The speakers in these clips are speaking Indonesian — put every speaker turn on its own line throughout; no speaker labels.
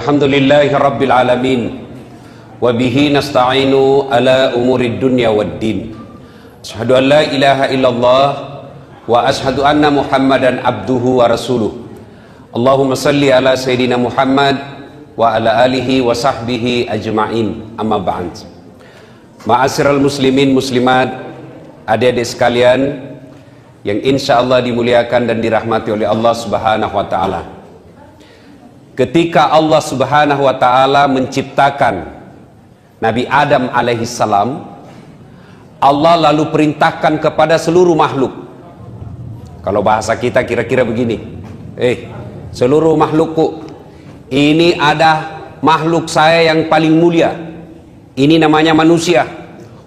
Alhamdulillahi Rabbil Alamin. Wabihi nasta'inu ala umurid dunya wad din. Asyhadu an la ilaha illallah wa asyhadu anna Muhammadan abduhu wa rasuluh. Allahumma salli ala Sayyidina Muhammad wa ala alihi wa sahbihi ajma'in. Amma ba'd. Ma'asyiral muslimin muslimat, adik-adik sekalian yang insya Allah dimuliakan dan dirahmati oleh Allah Subhanahu wa ta'ala. Ketika Allah Subhanahu wa ta'ala menciptakan Nabi Adam alaihi salam, Allah lalu perintahkan kepada seluruh makhluk. Kalau bahasa kita kira-kira begini, seluruh makhlukku, ini ada makhluk saya yang paling mulia, ini namanya manusia,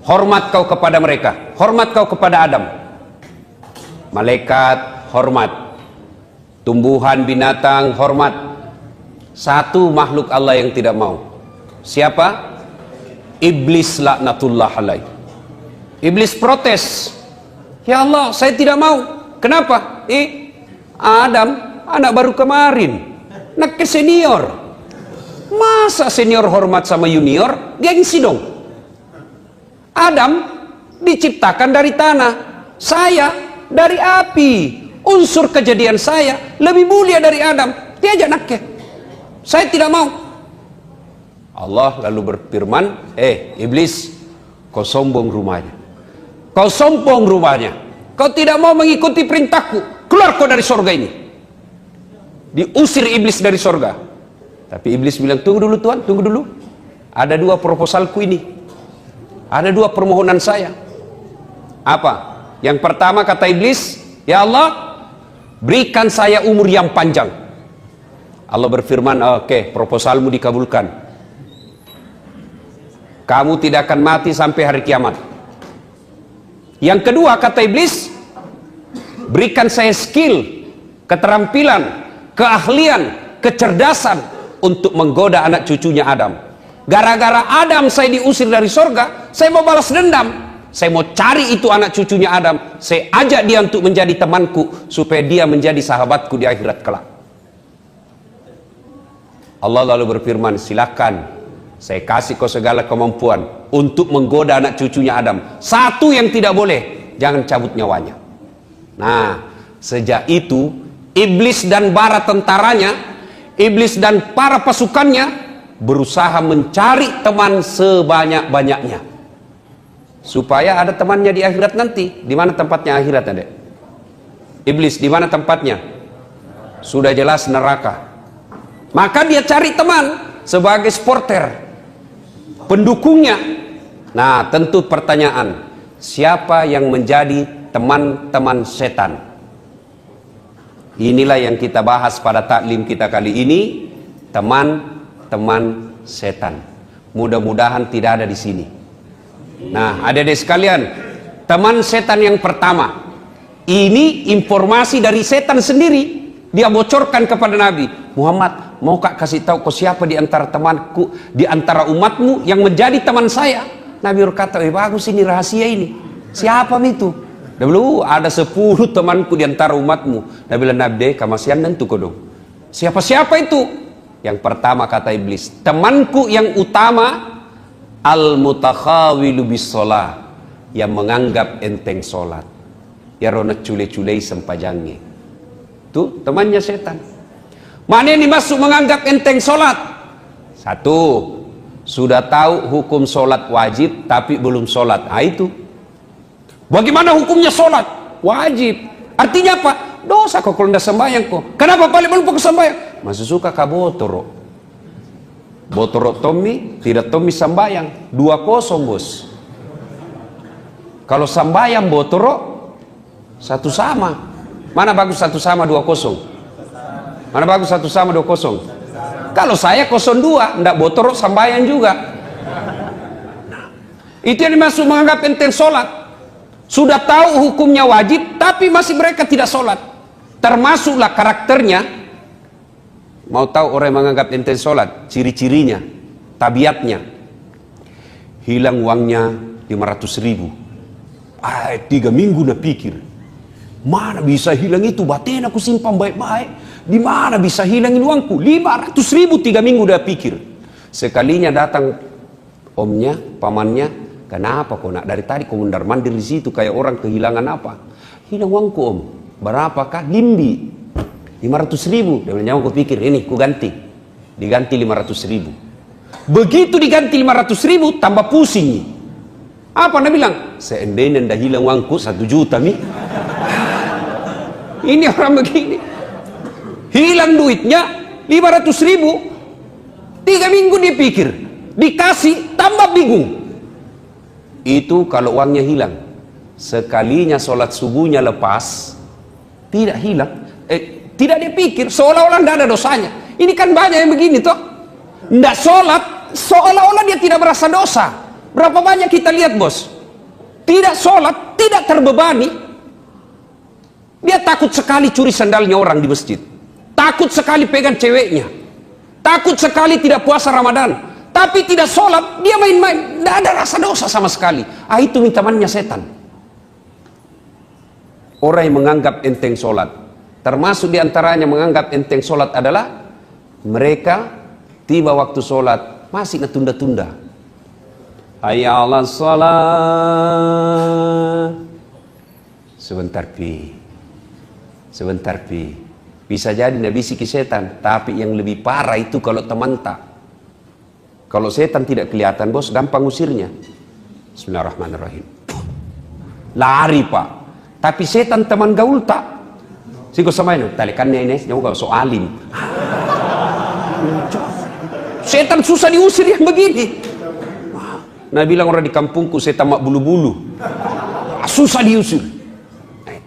hormat kau kepada mereka, hormat kau kepada Adam. Malaikat hormat, tumbuhan binatang hormat. Satu makhluk Allah yang tidak mau. Siapa? Iblis laknatullah alaih. Iblis protes, ya Allah, saya tidak mau. Kenapa? Adam anak baru kemarin, nak ke senior. Masa senior hormat sama junior? Gengsi dong. Adam diciptakan dari tanah, saya dari api. Unsur kejadian saya lebih mulia dari Adam. Dia aja nakke. Saya tidak mau. Allah lalu berfirman, iblis, kau sombong rumahnya. Kau sombong rumahnya. Kau tidak mau mengikuti perintahku. Keluar kau dari sorga ini. Diusir iblis dari sorga. Tapi iblis bilang, tunggu dulu Tuhan, tunggu dulu. Ada dua proposalku ini. Ada dua permohonan saya. Apa? Yang pertama kata iblis, ya Allah, berikan saya umur yang panjang. Allah berfirman, oke, proposalmu dikabulkan. Kamu tidak akan mati sampai hari kiamat. Yang kedua kata iblis, berikan saya skill, keterampilan, keahlian, kecerdasan untuk menggoda anak cucunya Adam. Gara-gara Adam saya diusir dari sorga, saya mau balas dendam. Saya mau cari itu anak cucunya Adam. Saya ajak dia untuk menjadi temanku, supaya dia menjadi sahabatku di akhirat kelak. Allah lalu berfirman, silakan, saya kasih kau segala kemampuan untuk menggoda anak cucunya Adam. Satu yang tidak boleh, jangan cabut nyawanya. Nah, sejak itu iblis dan para tentaranya, iblis dan para pasukannya berusaha mencari teman sebanyak-banyaknya, supaya ada temannya di akhirat nanti. Di mana tempatnya akhirat, adek? Iblis di mana tempatnya? Sudah jelas neraka. Maka dia cari teman sebagai supporter, pendukungnya. Nah, tentu pertanyaan, siapa yang menjadi teman-teman setan? Inilah yang kita bahas pada taklim kita kali ini, teman-teman setan. Mudah-mudahan tidak ada di sini. Nah, adik-adik sekalian, teman setan yang pertama, ini informasi dari setan sendiri. Dia bocorkan kepada Nabi Muhammad, mau kak kasih tahu kau siapa di antara temanku, di antara umatmu yang menjadi teman saya? Nabi berkata, bagus ini rahasia ini. Siapa itu? Dia bilang, ada 10 temanku di antara umatmu. Nabi bilang, Nabi kamasian dan tuh dong. Siapa-siapa itu? Yang pertama kata iblis, temanku yang utama, al-mutakhawilu bis sholah, yang menganggap enteng sholat, ya rona cule-culei sempajangi. Itu temannya setan. Mana yang dimaksud menganggap enteng sholat? Satu, sudah tahu hukum sholat wajib tapi belum sholat. Itu. Bagaimana hukumnya sholat? Wajib. Artinya apa? Dosa kok kalau tidak sembahyang kok. Kenapa paling belum pakai sembahyang? Masih suka ka botoro. Botoro Tommy, tidak Tommy sembahyang. 2-0 bos. Kalau sembahyang botoro, 1 sama. Mana bagus 1 sama 2-0? Mana bagus 1 sama 2-0? Kalau saya 0-2, ndak botorok sambayan juga. Nah, itu yang dimaksud menganggap enteng sholat. Sudah tahu hukumnya wajib, tapi masih mereka tidak sholat. Termasuklah karakternya. Mau tahu orang yang menganggap enteng sholat? Ciri-cirinya, tabiatnya. Hilang uangnya 500.000. 3 minggu nak pikir. Mana bisa hilang itu? Batin aku simpan baik-baik. Di mana bisa hilangin uangku? 500.000 3 minggu udah pikir. Sekalinya datang omnya, pamannya, kenapa kau nak dari tadi kau mondar-mandir di situ kayak orang kehilangan apa? Hilang uangku om. Berapakah? Limbi. 500.000. Dia bilang, aku pikir ini ku ganti. Diganti 500.000. Begitu diganti 500.000 tambah pusing. Apa dia bilang? Seandainya ndak hilang uangku 1 juta mi. Ini orang begini. Hilang duitnya 500.000. 3 minggu dia pikir. Dikasih tambah bingung. Itu kalau uangnya hilang. Sekalinya sholat subuhnya lepas, tidak hilang. Tidak dia pikir, seolah-olah tidak ada dosanya. Ini kan banyak yang begini toh. Tidak sholat, seolah-olah dia tidak merasa dosa. Berapa banyak kita lihat bos, tidak sholat, tidak terbebani. Dia takut sekali curi sandalnya orang di masjid, takut sekali pegang ceweknya, takut sekali tidak puasa Ramadan, tapi tidak sholat, dia main-main, tidak ada rasa dosa sama sekali. Itu temannya setan. Orang yang menganggap enteng sholat, termasuk diantaranya menganggap enteng sholat adalah mereka tiba waktu sholat masih tunda-tunda. Hayya 'alas shalah. Sebentar pi. Bisa jadi nabi bisiki setan, tapi yang lebih parah itu kalau teman tak. Kalau setan tidak kelihatan bos, gampang usirnya. Bismillahirrahmanirrahim. Lari pak. Tapi setan teman gaul tak. Siko sama ini, talikannya ini, nyawa so alim. Setan susah diusir yang begini. Nah bilang orang di kampungku setan mak bulu-bulu, susah diusir.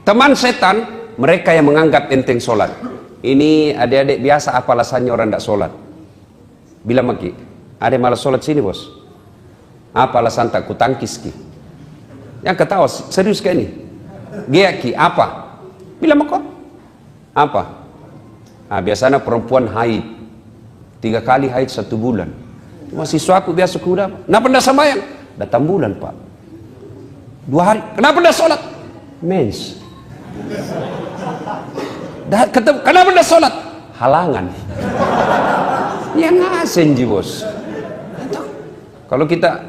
Teman setan mereka yang menganggap enteng sholat. Ini adik-adik biasa apa alasannya orang tidak sholat? Bilang maki, ada malas sholat sini bos. Apa alasan tak kutangkis ki? Yang ketawa serius kayak ini. Geaki apa? Bilang mako. Apa? Biasanya perempuan haid 3 kali haid 1 bulan. Mahasiswa aku biasa kuda. Kenapa tidak sembahyang? Datang bulan pak. 2 hari. Kenapa tidak sholat? Mens. Kenapa tidak sholat? Halangan. Yang ngasen ji bos. Kalau kita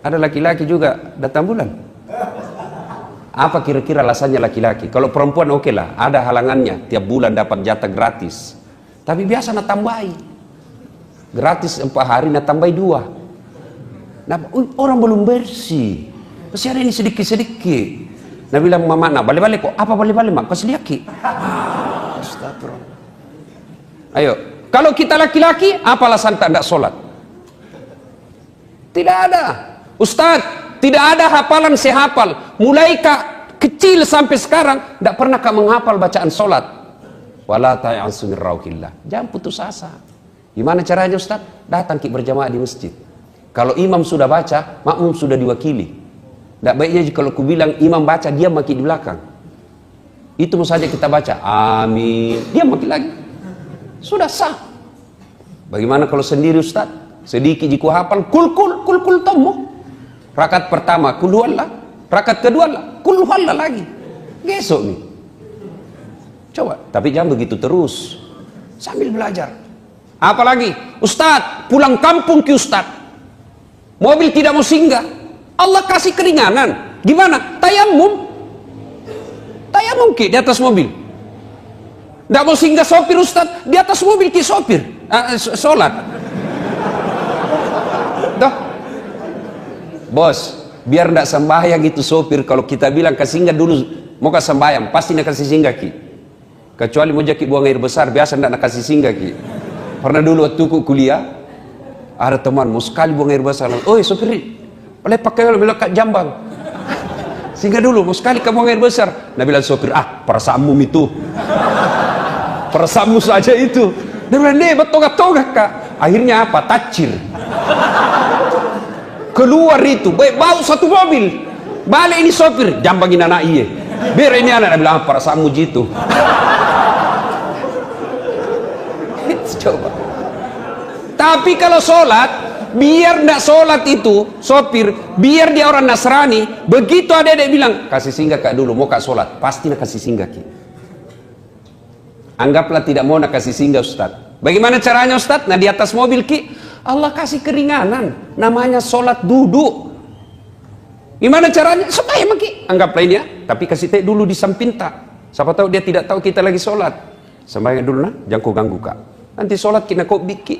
ada laki-laki juga datang bulan. Apa kira-kira alasannya laki-laki? Kalau perempuan oke lah, ada halangannya. Tiap bulan dapat jatah gratis. Tapi biasa nak tambahi. Gratis 4 hari, nak tambah 2. Nah, orang belum bersih. Masih ada ini sedikit-sedikit. Nah bilang mama, nah balik-balik kok. Apa balik-balik mak? Kau sedikit. Astagfirullah. Ayo, kalau kita laki-laki, apa alasan tak sholat? Tidak ada. Ustadz, tidak ada hafalan sehafal. Mulai kecil sampai sekarang, tidak pernah menghafal bacaan sholat. Wala ta'yansu min rauhillah. Jangan putus asa. Gimana caranya Ustaz? Datang berjamaah di masjid. Kalau imam sudah baca, makmum sudah diwakili. Tidak baiknya kalau ku bilang imam baca, dia maki di belakang. Itu saja kita baca, amin. Dia maki lagi. Sudah sah. Bagaimana kalau sendiri Ustaz? Sedikit jiku hafal, kul tomo. Rakaat pertama, kul huwallah. Rakaat kedua, kul huwallah lagi. Gesok nih. Coba, tapi jangan begitu terus. Sambil belajar. Apalagi Ustadz pulang kampung ki Ustadz, mobil tidak mau singgah, Allah kasih keringanan. Gimana? Tayamum ki di atas mobil. Tidak mau singgah sopir Ustadz, di atas mobil ki sopir sholat. Tuh bos, biar tidak sembahyang itu sopir. Kalau kita bilang kasih singgah dulu, mau kasih sembahyang, pasti nak kasih singgah ki. Kecuali mau jaki buang air besar, biasa tidak nak kasih singgah ki. Pernah dulu waktu kuliah, ada teman mau sekali buang air besar. Oi sopir, boleh pakai belok kat Jambang. Singgah dulu, mau sekali kamu buang air besar. Nah bilang sopir, perasaanmu itu. Perasaanmu saja itu. Dia bilang, betonga-tonga kak. Akhirnya apa? Tacir. Keluar itu, bau satu mobil. Balik ini sopir, jambangin anak iya. Biar ini anak, dia bilang, perasaanmu gitu. Coba. Tapi kalau sholat, biar tidak sholat itu sopir, biar dia orang Nasrani, begitu ada yang bilang kasih singgah kak dulu, mau kak sholat, pasti nak kasih singgah ki. Anggaplah tidak mau nak kasih singgah Ustaz. Bagaimana caranya Ustaz? Nah di atas mobil ki, Allah kasih keringanan. Namanya sholat duduk. Gimana caranya? Supaya maki. Anggaplah ini ya. Tapi kasih teh dulu di samping tak. Siapa tahu dia tidak tahu kita lagi sholat. Sembahyang dulu nah, jangan kau ganggu kak. Nanti sholat kena kau biki.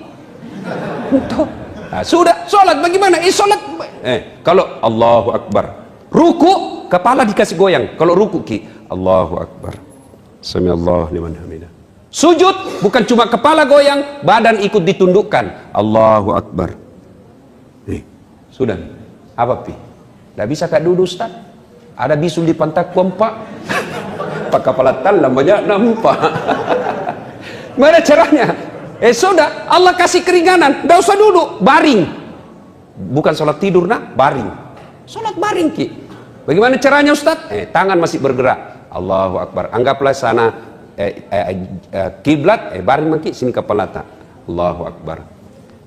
Nah, sudah sholat bagaimana? Sholat. Kalau Allahu Akbar. Ruku, kepala dikasih goyang. Kalau ruku ki, Allahu Akbar. Sami Allah liman hamidah. Sujud bukan cuma kepala goyang, badan ikut ditundukkan. Allahu Akbar. Sudah. Apa pi? Tidak bisa kak duduk Ustaz. Ada bisul di pantat kompak. Pak kepala talam banyak nampak. Mana caranya? Sudah. Allah kasih keringanan. Tidak usah duduk. Baring. Bukan sholat tidur nah. Baring. Sholat baring ki. Bagaimana caranya Ustaz? Tangan masih bergerak. Allahu Akbar. Anggaplah sana kiblat, baring maki sini kepala tak. Allahu Akbar.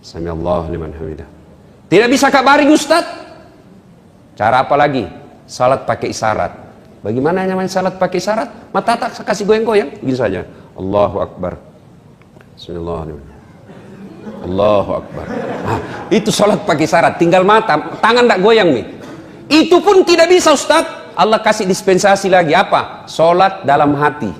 Sami Allah liman hamidah. Tidak bisa kak baring Ustaz? Cara apa lagi? Salat pakai isyarat. Bagaimana namanya salat pakai isyarat? Mata tak kasih goyang-goyang, gitu saja. Allahu Akbar. Bismillah. Allahu Akbar. Itu salat pakai isyarat. Tinggal mata, tangan tak goyang nih. Itu pun tidak bisa Ustaz. Allah kasih dispensasi lagi apa? Solat dalam hati.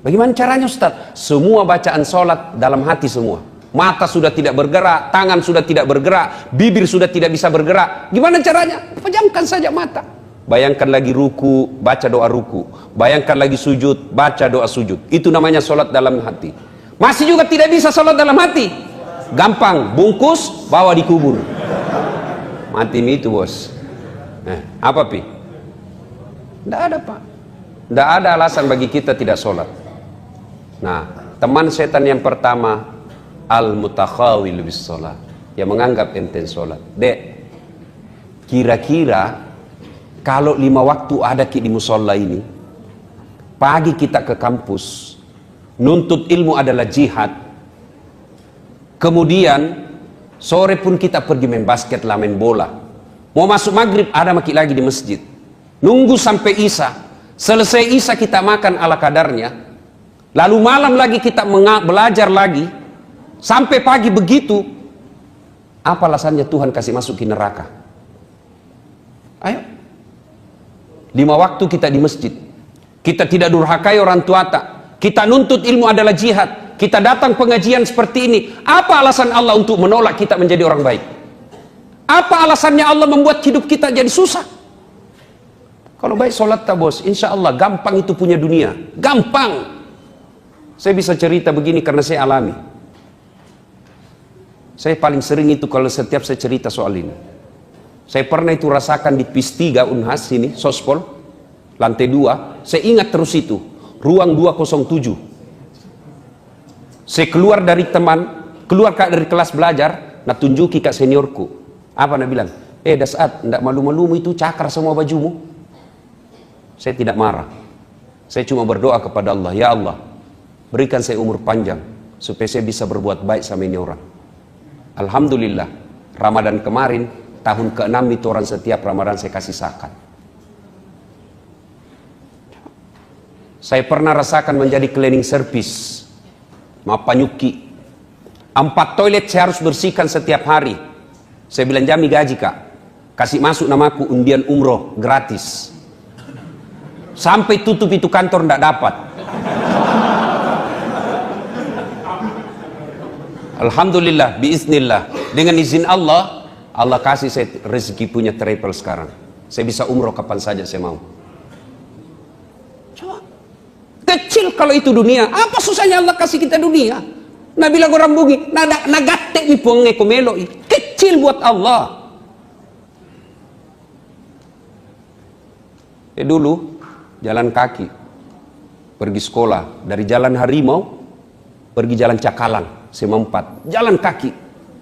Bagaimana caranya Ustaz? Semua bacaan solat dalam hati semua. Mata sudah tidak bergerak, tangan sudah tidak bergerak, bibir sudah tidak bisa bergerak. Gimana caranya? Pejamkan saja mata. Bayangkan lagi ruku, baca doa ruku. Bayangkan lagi sujud, baca doa sujud. Itu namanya solat dalam hati. Masih juga tidak bisa solat dalam hati. Gampang, bungkus, bawa dikubur. Mati itu bos. Apa pi? Tidak ada pak. Tidak ada alasan bagi kita tidak sholat. Nah, teman setan yang pertama, al-mutakhawil bis sholat, yang menganggap enteng sholat. Dek, kira-kira kalau 5 waktu ada di musola ini, pagi kita ke kampus, nuntut ilmu adalah jihad, kemudian sore pun kita pergi main basket lah, main bola, mau masuk maghrib ada maki lagi di masjid, nunggu sampai isya, selesai isya kita makan ala kadarnya, lalu malam lagi kita belajar lagi sampai pagi begitu. Apa alasannya Tuhan kasih masuk ke neraka? Ayo, 5 waktu kita di masjid, kita tidak durhakai orang tua tak, kita nuntut ilmu adalah jihad, kita datang pengajian seperti ini. Apa alasan Allah untuk menolak kita menjadi orang baik? Apa alasannya Allah membuat hidup kita jadi susah? Kalau baik sholat tak bos, insya Allah gampang itu punya dunia, gampang. Saya bisa cerita begini karena saya alami. Saya paling sering itu kalau setiap saya cerita soal ini. Saya pernah itu rasakan di PIS 3 Unhas sini, Sospol, lantai 2. Saya ingat terus itu, ruang 207. Saya keluar dari teman, keluar dari kelas belajar, nak tunjuki kak seniorku. Apa nak bilang? Dasat, ndak malu-malumu itu cakar semua bajumu. Saya tidak marah. Saya cuma berdoa kepada Allah, ya Allah, berikan saya umur panjang supaya saya bisa berbuat baik sama ini orang. Alhamdulillah, Ramadan kemarin, tahun ke-6 itu orang setiap Ramadan saya kasih zakat. Saya pernah rasakan menjadi cleaning service, mapanyuki. 4 toilet saya harus bersihkan setiap hari. Saya bilang jami gaji kak, kasih masuk namaku undian umroh gratis. Sampai tutup itu kantor tidak dapat. Alhamdulillah, biiznillah, dengan izin Allah, Allah kasih saya rezeki punya travel sekarang. Saya bisa umroh kapan saja saya mau. Coba, kecil kalau itu dunia. Apa susahnya Allah kasih kita dunia? Nabi lagu rambungi, nagatte mi ponge komelo, kecil buat Allah. Dulu jalan kaki pergi sekolah dari jalan Harimau pergi jalan Cakalang semempat jalan kaki,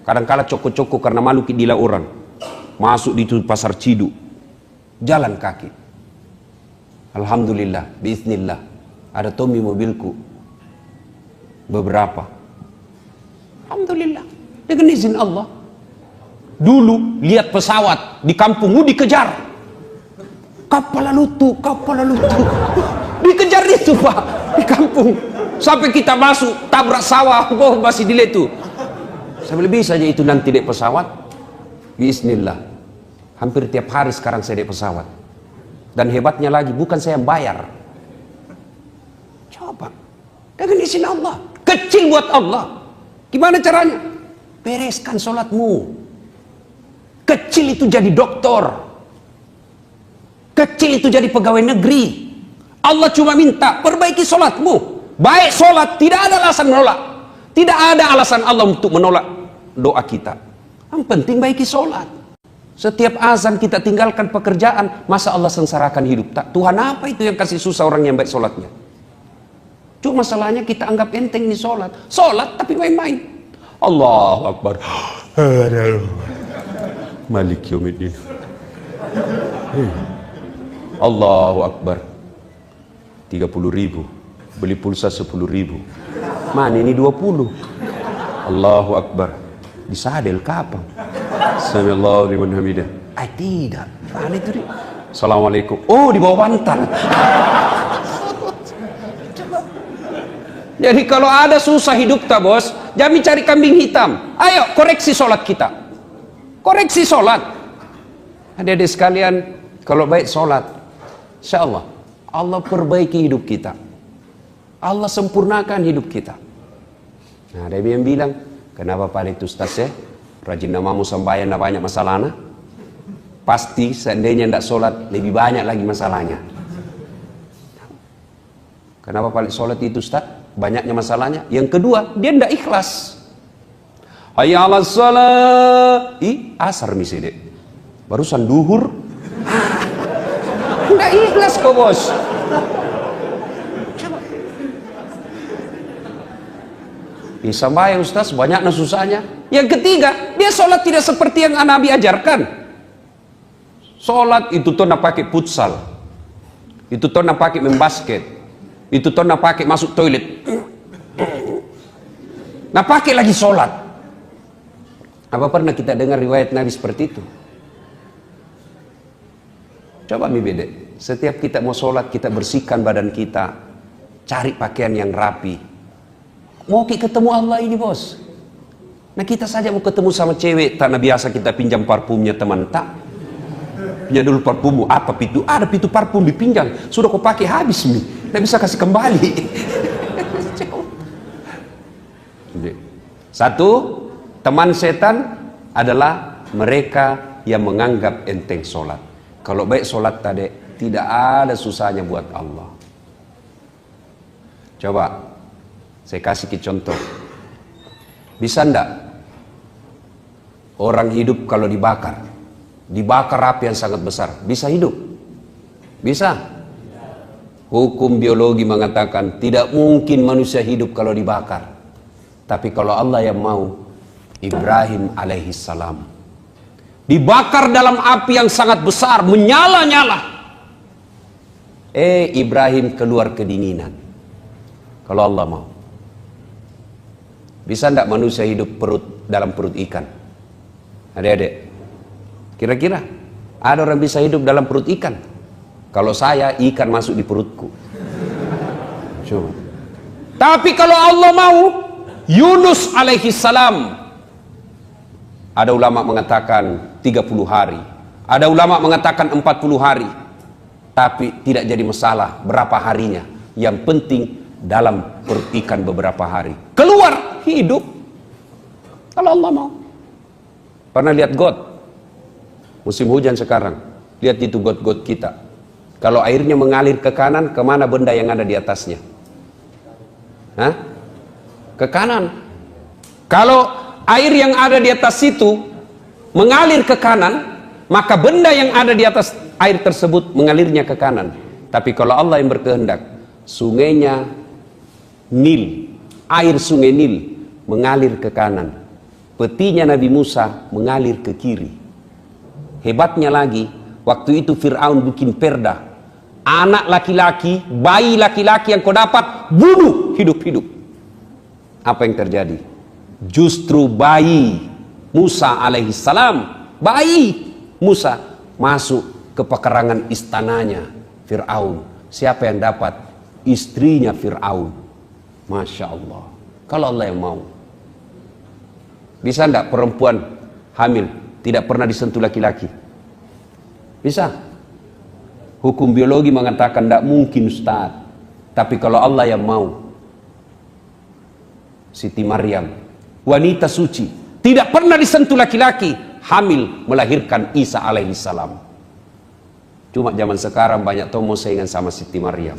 kadang-kala coko-coko karena malu dila orang masuk di pasar Cidu jalan kaki. Alhamdulillah, biiznillah, ada Tommy mobilku beberapa, alhamdulillah dengan izin Allah. Dulu lihat pesawat di kampungmu dikejar, kapal lalutu, dikejar itu pak di kampung. Sampai kita masuk tabrak sawah, oh masih delay tuh. Saya lebih saja itu nanti naik pesawat. Bismillah. Hampir tiap hari sekarang saya naik pesawat. Dan hebatnya lagi, bukan saya yang bayar. Coba. Dengan izin Allah. Kecil buat Allah. Gimana caranya? Bereskan sholatmu. Kecil itu jadi doktor. Kecil itu jadi pegawai negeri. Allah cuma minta perbaiki sholatmu. Baik sholat, tidak ada alasan menolak. Tidak ada alasan Allah untuk menolak doa kita. Yang penting baiki sholat. Setiap azan kita tinggalkan pekerjaan, masa Allah sengsarakan hidup? Tak, Tuhan apa itu yang kasih susah orang yang baik sholatnya? Cuma masalahnya kita anggap enteng ini sholat. Sholat tapi main-main. Allahu Akbar. Malik yaumiddin. Allahu Akbar. 30.000. Beli pulsa 10.000. Mana ini 20? Allahu Akbar. Disadel kapan? Samiallahu liman hamidah. Tidak. Mana itu? Assalamualaikum. Oh, di bawah bantal. Jadi kalau ada susah hidup tak bos, jangan cari kambing hitam. Ayo koreksi sholat kita. Koreksi sholat. Adik-adik sekalian, kalau baik sholat, insya Allah, Allah perbaiki hidup kita. Allah sempurnakan hidup kita. Nah, ada yang bilang, kenapa Pak itu Ustaz ya? Rajin namamu sembahyang tidak banyak masalahnya. Pasti seandainya tidak sholat, lebih banyak lagi masalahnya. Kenapa Pak sholat itu Ustaz? Banyaknya masalahnya. Yang kedua, dia tidak ikhlas. Hayya 'alas shalah. Asar misi dek. Barusan duhur. Tidak ikhlas kok bos. Bisa bayang Ustaz, banyaknya susahnya. Yang ketiga, dia sholat tidak seperti yang Nabi ajarkan. Sholat itu tuh nak pakai futsal. Itu tuh nak pakai main basket. Itu tuh nak pakai masuk toilet. Nah pakai lagi sholat. Apa pernah kita dengar riwayat Nabi seperti itu? Coba mi bede. Setiap kita mau sholat, kita bersihkan badan kita. Cari pakaian yang rapi. Mau ketemu Allah ini bos. Nah kita saja mau ketemu sama cewek, tak biasa kita pinjam parfumnya teman tak. Pinjam dulu parfummu, apa pitu? Ada pitu parfum dipinjam, sudah kau pakai habis nih, tidak bisa kasih kembali. Satu, teman setan adalah mereka yang menganggap enteng sholat. Kalau baik sholat tadi, tidak ada susahnya buat Allah. Coba saya kasih contoh. Bisa ndak orang hidup kalau dibakar api yang sangat besar, bisa hidup? Bisa. Hukum biologi mengatakan tidak mungkin manusia hidup kalau dibakar. Tapi kalau Allah yang mau, Ibrahim alaihissalam dibakar dalam api yang sangat besar, menyala-nyala. Ibrahim keluar kedinginan. Kalau Allah mau. Bisa enggak manusia hidup dalam perut ikan? Adik-adik, kira-kira ada orang bisa hidup dalam perut ikan? Kalau saya, ikan masuk di perutku. Coba. Tapi kalau Allah mau, Yunus alaihissalam, ada ulama mengatakan 30 hari, ada ulama mengatakan 40 hari, tapi tidak jadi masalah berapa harinya. Yang penting dalam perut ikan beberapa hari, keluar hidup kalau Allah mau. Pernah lihat got musim hujan sekarang? Lihat itu got-got kita, kalau airnya mengalir ke kanan, kemana benda yang ada di atasnya? Hah? Ke kanan. Kalau air yang ada di atas situ mengalir ke kanan, maka benda yang ada di atas air tersebut mengalirnya ke kanan. Tapi kalau Allah yang berkehendak, sungainya Nil, air sungai Nil mengalir ke kanan, petinya Nabi Musa mengalir ke kiri. Hebatnya lagi, waktu itu Fir'aun bikin perda, anak laki-laki, bayi laki-laki yang kau dapat, bunuh hidup-hidup. Apa yang terjadi? Justru bayi Musa alaihissalam, bayi Musa masuk ke pekarangan istananya Fir'aun. Siapa yang dapat? Istrinya Fir'aun. Masya Allah. Kalau Allah yang mau. Bisa enggak perempuan hamil tidak pernah disentuh laki-laki? Bisa. Hukum biologi mengatakan tidak mungkin, Ustaz. Tapi kalau Allah yang mau, Siti Maryam, wanita suci, tidak pernah disentuh laki-laki, hamil melahirkan Isa alaihissalam. Cuma zaman sekarang banyak tomo saingan sama Siti Maryam.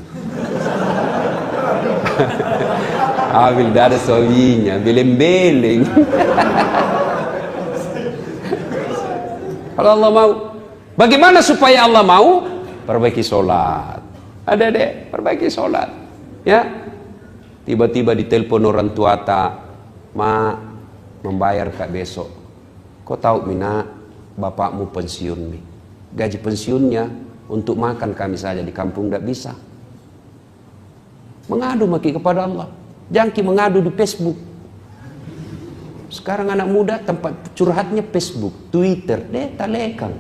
Hamil dah ada suaminya, beleng-beleng. Kalau Allah mau, bagaimana supaya Allah mau? Perbaiki sholat. Ada deh, perbaiki sholat. Ya, tiba-tiba ditelepon orang tua tak, ma membayar kak besok. Kau tahu Mina, bapakmu pensiun nih. Gaji pensiunnya untuk makan kami saja di kampung tidak bisa. Mengadu maki kepada Allah. Jangan mengadu di Facebook. Sekarang anak muda tempat curhatnya Facebook, Twitter, talekang.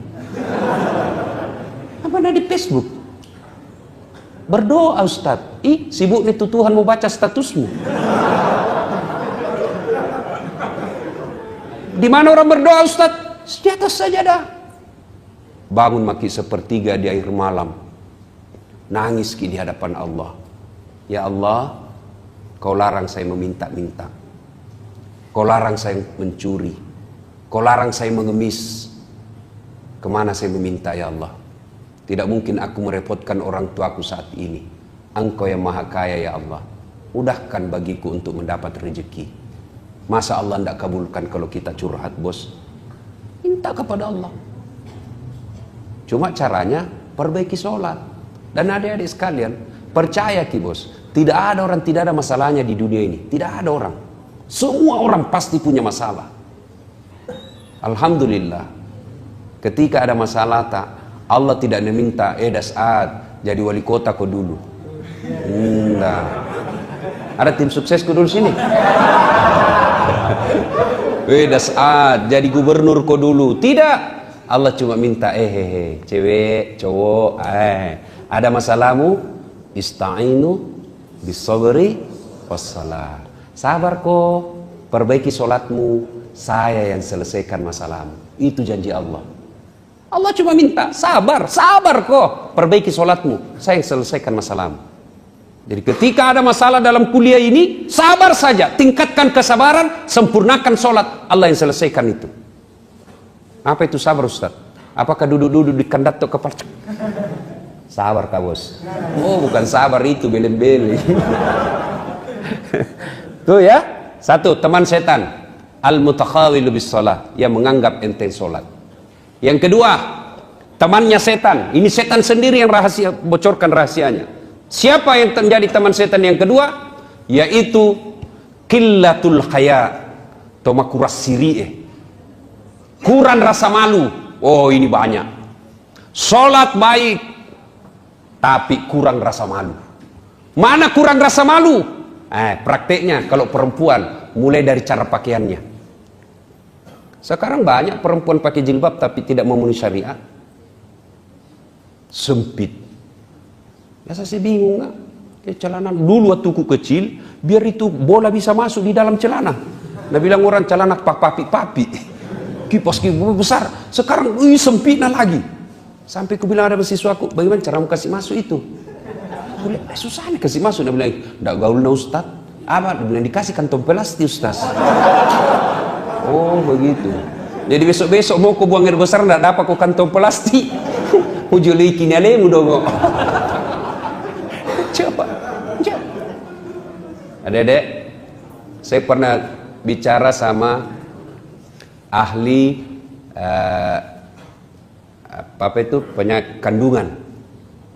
Apa ada di Facebook? Berdoa Ustaz. Sibuk nih Tuhan mau baca statusmu. Di mana orang berdoa Ustaz? Di atas sajadah. Bangun maki sepertiga di akhir malam. Nangis di hadapan Allah. Ya Allah, Kau larang saya meminta-minta. Kau larang saya mencuri. Kau larang saya mengemis. Kemana saya meminta ya Allah? Tidak mungkin aku merepotkan orang tuaku saat ini. Engkau yang maha kaya ya Allah. Mudahkan bagiku untuk mendapat rezeki. Masa Allah tidak kabulkan kalau kita curhat bos? Minta kepada Allah. Cuma caranya perbaiki sholat. Dan adik-adik sekalian, percaya ki bos, tidak ada orang tidak ada masalahnya di dunia ini. Tidak ada orang. Semua orang pasti punya masalah. Alhamdulillah, ketika ada masalah tak, Allah tidak meminta Das'ad jadi wali kota kau dulu. Nah, ada tim suksesku dulu sini. Das'ad jadi gubernur kau dulu. Tidak. Allah cuma minta cewek, cowok, ada masalahmu, ista'inu bisabri wassalah. Sabar kok, perbaiki sholatmu, saya yang selesaikan masalahmu. Itu janji Allah. Allah cuma minta sabar kok, perbaiki sholatmu, saya yang selesaikan masalahmu. Jadi ketika ada masalah dalam kuliah ini, sabar saja, tingkatkan kesabaran, sempurnakan sholat, Allah yang selesaikan itu. Apa itu sabar Ustaz? Apakah duduk-duduk di kandat atau kepala? Sabar kak bos. Oh bukan sabar itu, beleng-beleng. Tuh ya, satu, teman setan, al-mutakhawilu bis shalah, yang menganggap enteng sholat. Yang kedua, temannya setan. Ini setan sendiri yang rahasia, bocorkan rahasianya. Siapa yang menjadi teman setan yang kedua? Yaitu qillatul haya, tomakuras siri'eh, kurang rasa malu. Oh ini banyak. Sholat baik, tapi kurang rasa malu. Mana kurang rasa malu? Prakteknya kalau perempuan mulai dari cara pakaiannya. Sekarang banyak perempuan pakai jilbab tapi tidak memenuhi syariat. Sempit. Biasa saya bingung nggak? Celana dulu waktu ku kecil, biar itu bola bisa masuk di dalam celana. Nah bilang orang celana papi. Kipas besar. Sekarang sempitnya lagi. Sampai ku bilang ada mahasiswaku, bagaimana cara mau kasih masuk itu? Susah nih kasih masuk. Dia bilang, enggak gaul na Ustaz. Apa? Dia bilang, dikasih kantong plastik Ustaz. Oh begitu. Jadi besok-besok mau ku buang air besar, enggak dapat ku kantong plastik. Ujuli kini alemu dong. Coba. Adik-adik, saya pernah bicara sama ahli apa itu penyakit kandungan,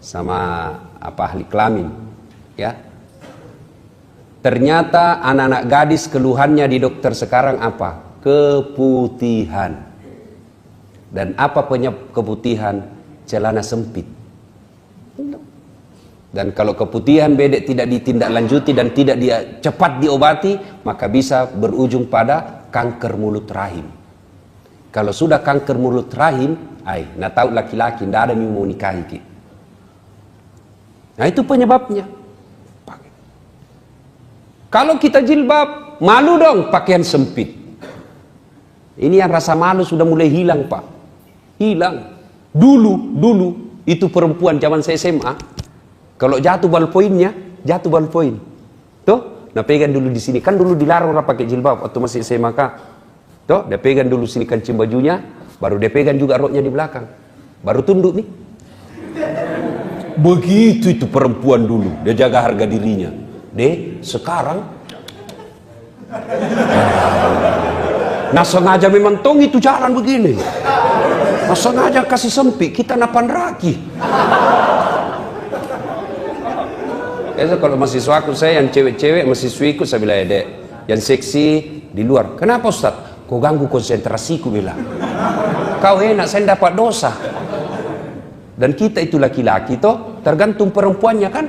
sama ahli kelamin, ya. Ternyata anak-anak gadis keluhannya di dokter sekarang apa? Keputihan. Dan apa penyebab keputihan? Celana sempit. Dan kalau keputihan bedek tidak ditindaklanjuti dan tidak cepat diobati, maka bisa berujung pada kanker mulut rahim. Kalau sudah kanker mulut rahim, nah tahu laki-laki tidak ada yang mau nikahi. Nah itu penyebabnya. Kalau kita jilbab, malu dong pakaian sempit. Ini yang rasa malu sudah mulai hilang, Pak. Hilang. Dulu itu perempuan zaman saya SMA, kalau jatuh ballpointnya, jatuh ballpoint. Tuh, nah pegang dulu di sini. Kan dulu dilarang orang pakai jilbab waktu masih SMA, Kak. Tuh, dia pegang dulu sini kancing bajunya, baru dia pegang juga roknya di belakang. Baru tunduk nih. Begitu itu perempuan dulu, dia jaga harga dirinya. Sekarang nah sengaja memang tong itu jalan begini. Nah sengaja kasih sempit, kita napan raki. Biasa kalau mahasiswaku saya yang cewek-cewek, mahasiswiku saya bilang, Dek, yang seksi di luar. Kenapa Ustaz? Kau ganggu konsentrasiku, bilang. Kau enak, saya dapat dosa. Dan kita itu laki-laki toh, tergantung perempuannya kan.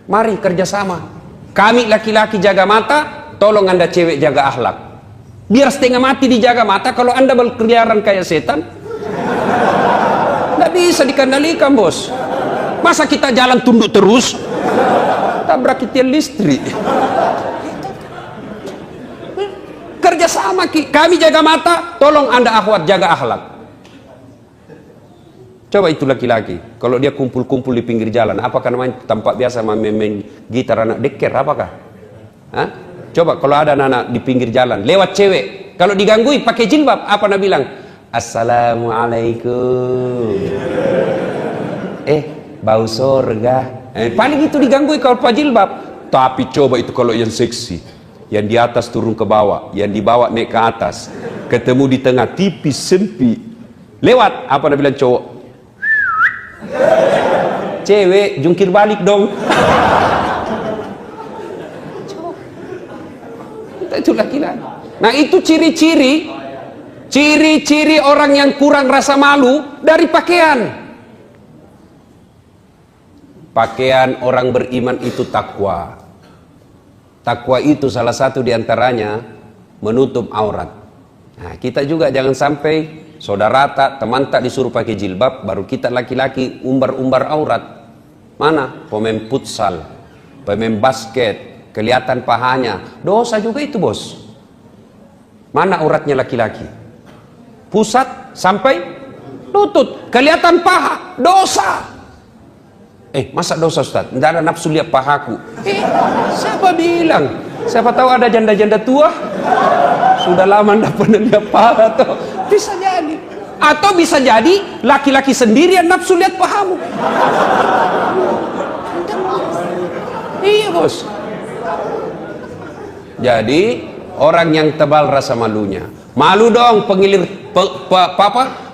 Mari kerjasama. Kami laki-laki jaga mata, tolong Anda cewek jaga akhlak. Biar setengah mati dijaga mata, kalau Anda berkeliaran kayak setan, nggak bisa dikendalikan, bos. Masa kita jalan tunduk terus, tabrak tiang listrik. Kerjasama, kami jaga mata, tolong Anda akhwat jaga akhlak. Coba itu laki-laki, kalau dia kumpul-kumpul di pinggir jalan, apakah namanya tempat biasa main gitar anak deker, apakah? Hah? Coba kalau ada anak di pinggir jalan, lewat cewek, kalau diganggui pakai jilbab, apa nak bilang? Assalamualaikum. Bau surga. Paling itu diganggui kalau pakai jilbab. Tapi coba itu kalau yang seksi, yang di atas turun ke bawah, yang di bawah naik ke atas, ketemu di tengah tipis sempit, lewat, apa nak bilang cowok? Cewek jungkir balik dong. Itu laki-laki. Nah itu ciri-ciri orang yang kurang rasa malu dari pakaian. Pakaian orang beriman itu takwa. Takwa itu salah satu diantaranya menutup aurat. Nah kita juga jangan sampai saudara tak, teman tak disuruh pakai jilbab, baru kita laki-laki umbar-umbar aurat. Mana? Pemain futsal, pemain basket, kelihatan pahanya. Dosa juga itu, bos. Mana auratnya laki-laki? Pusat sampai lutut, kelihatan paha, dosa. Masa dosa, Ustaz? Tidak ada nafsu lihat pahaku. Siapa bilang? Siapa tahu ada janda-janda tua sudah lama tidak pernah lihat paha tuh. Bisa jadi. Atau bisa jadi laki-laki sendiri yang nafsu lihat pahamu. Iya, bos. Jadi orang yang tebal rasa malunya. Malu dong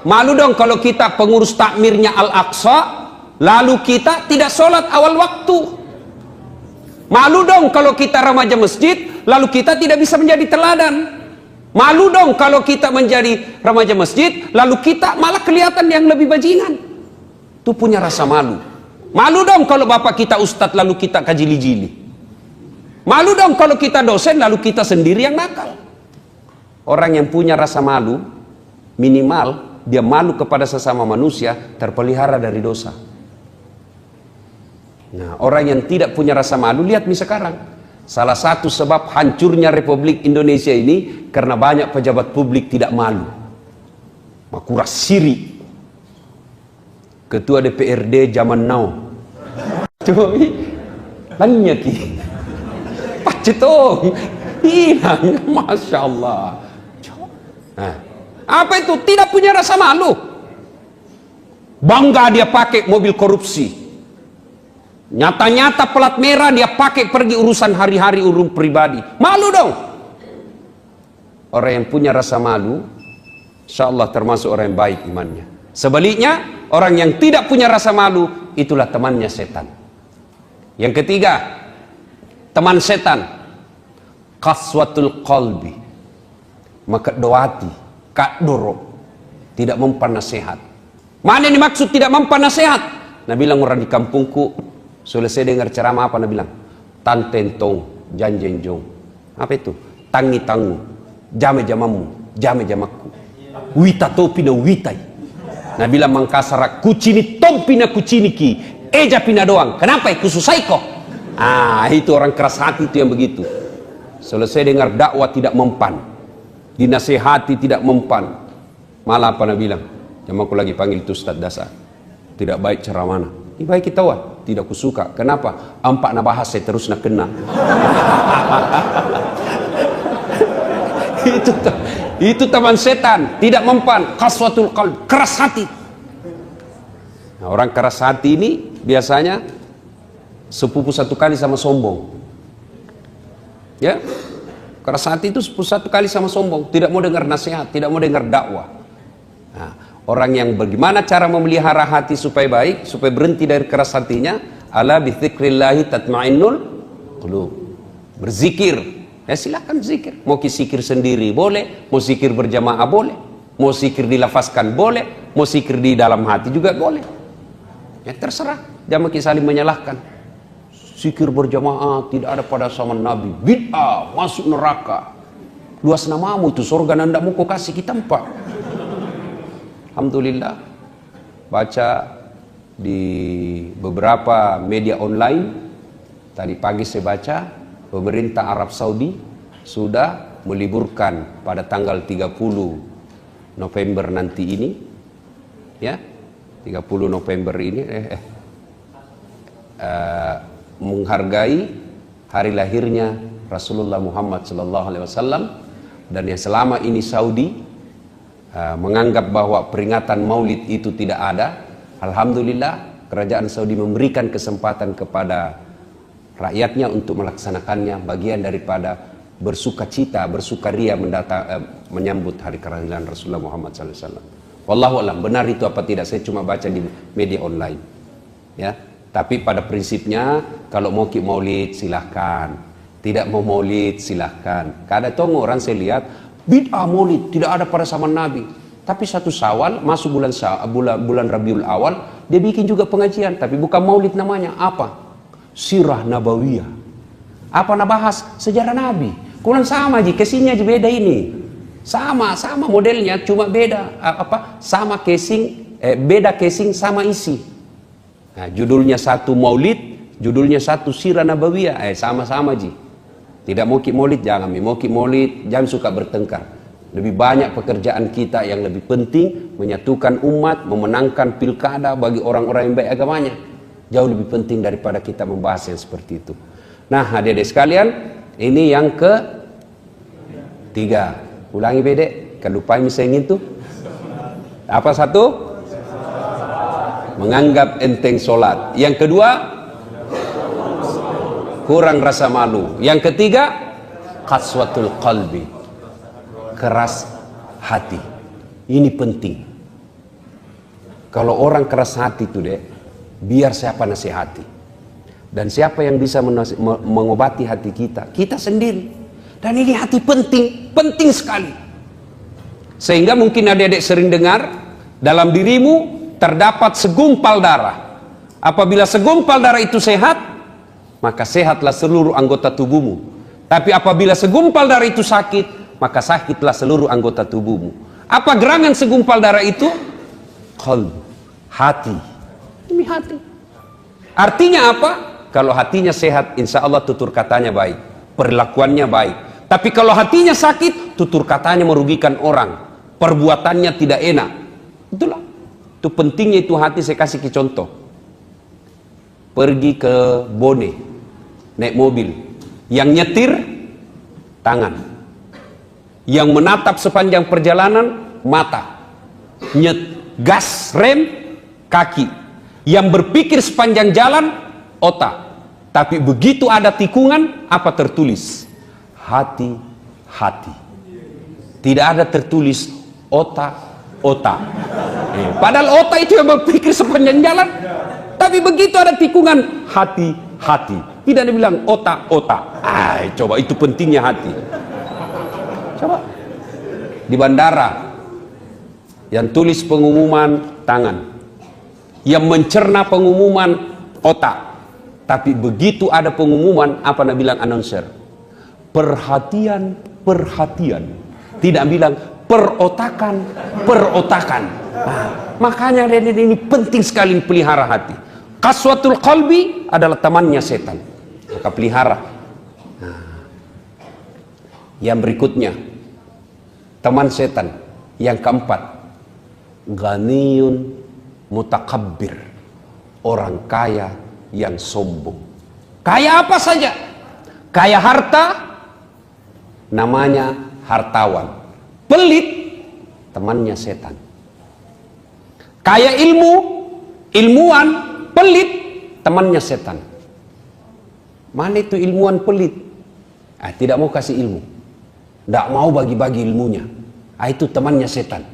malu dong kalau kita pengurus takmirnya Al-Aqsa, lalu kita tidak sholat awal waktu. Malu dong kalau kita remaja masjid, lalu kita tidak bisa menjadi teladan. Malu dong kalau kita menjadi remaja masjid, lalu kita malah kelihatan yang lebih bajingan. Itu punya rasa malu. Malu dong kalau bapak kita ustadz, lalu kita kajili-jili. Malu dong kalau kita dosen, lalu kita sendiri yang nakal. Orang yang punya rasa malu, minimal dia malu kepada sesama manusia, terpelihara dari dosa. Nah, orang yang tidak punya rasa malu, lihat nih sekarang. Salah satu sebab hancurnya Republik Indonesia ini karena banyak pejabat publik tidak malu. Makura Siri, Ketua DPRD zaman now. Langnya ki. Pacetong. Hilang, Masya Allah. Nah, apa itu? Tidak punya rasa malu. Bangga dia pakai mobil korupsi. Nyata-nyata pelat merah dia pakai pergi urusan hari-hari, urusan pribadi. Malu dong. Orang yang punya rasa malu, insya Allah termasuk orang yang baik imannya. Sebaliknya, orang yang tidak punya rasa malu, itulah temannya setan. Yang ketiga, teman setan, qaswatul qalbi, maka doati, kak doro, tidak mempan nasihat. Mana yang dimaksud tidak mempan nasihat? Nah bilang orang di kampungku, selesai dengar ceramah apa, Nabi bilang tantentong janjenjong, apa itu? Tangi tangu, jame jamamu, jame jamaku, wita topina witai. Nabi bilang mangkasara kucini tompina kuciniki, eja pina doang. Kenapa? Kususai kok. Itu orang keras hati itu yang begitu. Selesai dengar dakwah tidak mempan, dinasehati tidak mempan, malah apa bilang, jamaku lagi panggil itu Ustaz dasar, tidak baik cara mana. Ini baik kita tidak kusuka. Kenapa? Ampak na bahas saya terus nak kena. Itu teman setan, tidak mempan, qaswatul qalb, keras hati. Nah, orang keras hati ini biasanya sepupu satu kali sama sombong. Ya, keras hati itu sepupu satu kali sama sombong, tidak mau dengar nasihat, tidak mau dengar dakwah. Nah, orang yang bagaimana cara memelihara hati supaya baik, supaya berhenti dari keras hatinya, ala bi dzikrillahi tatmainnul qulub. Berzikir. Ya silakan zikir. Mau zikir sendiri boleh, mau zikir berjamaah boleh, mau zikir dilafazkan boleh, mau zikir di dalam hati juga boleh. Ya terserah. Jangan saling menyalahkan. Zikir berjamaah tidak ada pada zaman Nabi. Bid'ah, masuk neraka. Luas namamu itu surga nanda mau kau kasih kita empat. Alhamdulillah. Baca di beberapa media online. Tadi pagi saya baca, pemerintah Arab Saudi sudah meliburkan pada tanggal 30 November nanti ini, ya, 30 November ini, menghargai hari lahirnya Rasulullah Muhammad SAW, dan yang selama ini Saudi menganggap bahwa peringatan Maulid itu tidak ada. Alhamdulillah, kerajaan Saudi memberikan kesempatan kepada rakyatnya untuk melaksanakannya, bagian daripada bersukacita, bersukaria menyambut hari kelahiran Rasulullah Muhammad SAW. Wallahu a'lam, benar itu apa tidak, saya cuma baca di media online. Ya, tapi pada prinsipnya kalau mau maulid silahkan, tidak mau maulid silahkan. Kadang orang saya lihat bid'ah maulid tidak ada pada zaman Nabi, tapi satu Syawal masuk bulan Rabiul Awal dia bikin juga pengajian, tapi bukan maulid namanya, apa? Sirah Nabawiyah. Apa nak bahas sejarah Nabi? Kurang sama aja, casingnya aja beda ini. Sama modelnya, cuma beda sama casing, beda casing sama isi. Nah, judulnya satu Maulid, judulnya satu Sirah Nabawiyah, sama-sama aja. Tidak mau maulid jangan, mau maulid jangan suka bertengkar. Lebih banyak pekerjaan kita yang lebih penting, menyatukan umat, memenangkan pilkada bagi orang-orang yang baik agamanya. Jauh lebih penting daripada kita membahas yang seperti itu. Nah, adik-adik sekalian, ini yang ketiga. Ulangi bedek, kan lupa misalnya itu. Apa satu? Menganggap enteng sholat. Yang kedua, kurang rasa malu. Yang ketiga, qaswatul qalbi, keras hati. Ini penting. Kalau orang keras hati itu dek, biar siapa nasihati. Dan siapa yang bisa mengobati hati kita? Kita sendiri. Dan ini hati penting sekali. Sehingga mungkin adik-adik sering dengar, dalam dirimu terdapat segumpal darah. Apabila segumpal darah itu sehat, maka sehatlah seluruh anggota tubuhmu. Tapi apabila segumpal darah itu sakit, maka sakitlah seluruh anggota tubuhmu. Apa gerangan segumpal darah itu? Qalb, hati. Ini hati. Artinya apa? Kalau hatinya sehat, insya Allah tutur katanya baik, perlakuannya baik. Tapi kalau hatinya sakit, tutur katanya merugikan orang, perbuatannya tidak enak. Itulah. Itu pentingnya itu hati. Saya kasih contoh. Pergi ke Bone, naik mobil, yang nyetir tangan, yang menatap sepanjang perjalanan mata, gas rem kaki, yang berpikir sepanjang jalan otak. Tapi begitu ada tikungan, apa tertulis? Hati-hati. Tidak ada tertulis otak-otak. Padahal otak itu yang berpikir sepanjang jalan. Tapi begitu ada tikungan, hati-hati. Tidak ada bilang otak-otak. Coba itu pentingnya hati. Coba di bandara, yang tulis pengumuman tangan, yang mencerna pengumuman otak. Tapi begitu ada pengumuman, apa nak bilang announcer? Perhatian. Tidak bilang perotakan. Makanya ini penting sekali pelihara hati. Qaswatul qalbi adalah temannya setan. maka pelihara. Nah, yang berikutnya, teman setan. Yang keempat, ghaniyun mutakabbir, orang kaya yang sombong. Kaya apa saja, kaya harta, namanya hartawan. Pelit, temannya setan. Kaya ilmu, ilmuwan, pelit, temannya setan. Mana itu ilmuwan pelit? Tidak mau kasih ilmu, tidak mau bagi-bagi ilmunya. Itu temannya setan.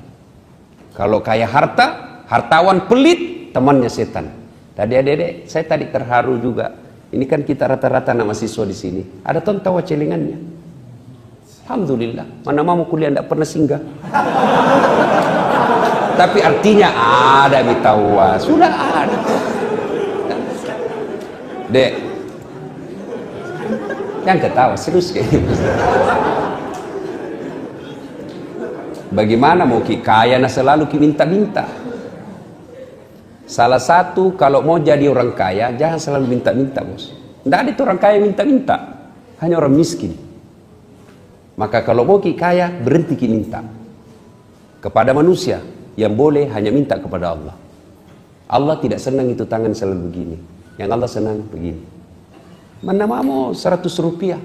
Kalau kaya harta, hartawan pelit, temannya setan. Tadi adik-adik, saya tadi terharu juga. Ini kan kita rata-rata anak mahasiswa di sini. Ada tuan tawa celengannya. Alhamdulillah. Mana mau kuliah tidak pernah singgah. Tapi artinya ada mitawa. Sudah ada. Dek, yang ketawa serius kayak gitu. Bagaimana mau ki kaya nah selalu ki minta-minta. Salah satu kalau mau jadi orang kaya jangan selalu minta-minta, bos. Tidak ada itu orang kaya minta-minta, hanya orang miskin. Maka kalau mau ki kaya berhenti ki minta kepada manusia, yang boleh hanya minta kepada Allah. Allah tidak senang itu tangan selalu begini. Yang Allah senang begini. Mana mau 100 rupiah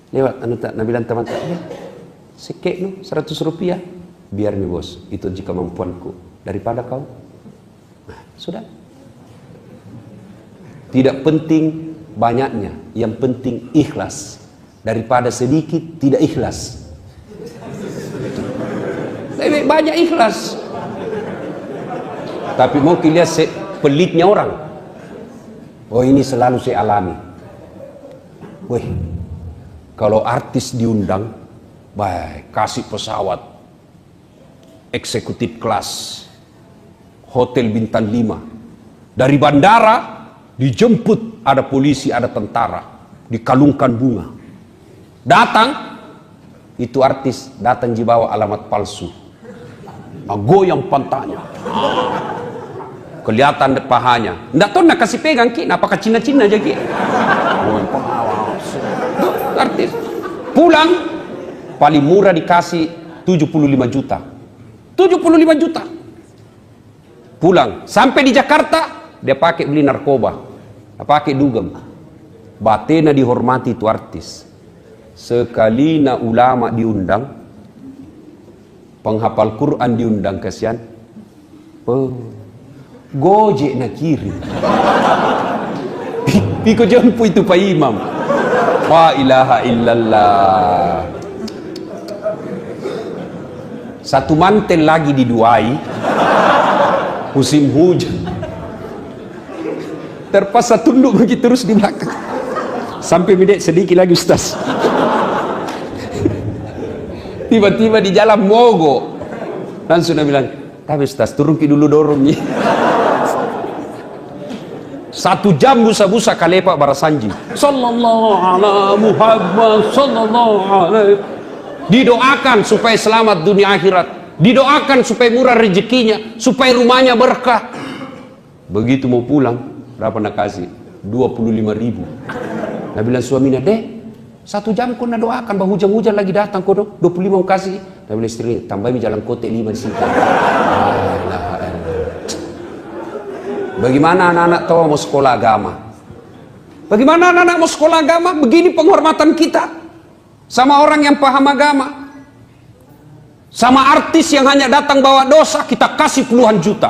lewat Nabi bilang teman-teman, sekek no 100 rupiah, biar nih bos, itu jika kemampuanku daripada kau. Nah, sudah. Tidak penting banyaknya, yang penting ikhlas. Daripada sedikit tidak ikhlas. Lebih banyak ikhlas. Tapi mau lihat pelitnya orang. Oh, ini selalu saya alami. Wih, kalau artis diundang, baik, kasih pesawat eksekutif kelas, hotel bintang 5, dari bandara dijemput, ada polisi, ada tentara, dikalungkan bunga, datang, itu artis datang dibawa alamat palsu, goyang pantatnya, kelihatan pahanya, ndak tahu nak kasih pegang ki, apakah Cina-Cina aja ki, artis pulang paling murah dikasih 75 juta. 75 juta. Pulang, sampai di Jakarta dia pakai beli narkoba, pakai dugem. Batena dihormati itu artis. Sekali na ulama diundang, penghafal Quran diundang, kasihan. Gojek na kirim. Piko jempu itu Pak Imam. La ilaha illallah. Satu mantel lagi diduai, musim hujan, terpaksa tunduk begitu terus di belakang sampai bedek sedikit lagi Ustaz. Tiba-tiba di jalan mogok, langsung dia bilang, tapi Ustaz turun ki dulu dorongnya. 1 jam busa-busa kalepak barasanji, sallallahu alaihi Muhammad sallallahu alaihi. Didoakan supaya selamat dunia akhirat, didoakan supaya murah rezekinya, supaya rumahnya berkah. Begitu mau pulang, berapa nak kasih? 25.000. Nah bilang suaminya, dek, 1 jam kau nak doakan, bah hujan-hujan lagi datang kau dong, 25 mau kasih. Nah bilang istrinya, tambahin jalan kotek 5 di situ. Bagaimana anak-anak tahu mau sekolah agama? Bagaimana anak-anak mau sekolah agama? Begini penghormatan kita sama orang yang paham agama. Sama artis yang hanya datang bawa dosa, kita kasih puluhan juta.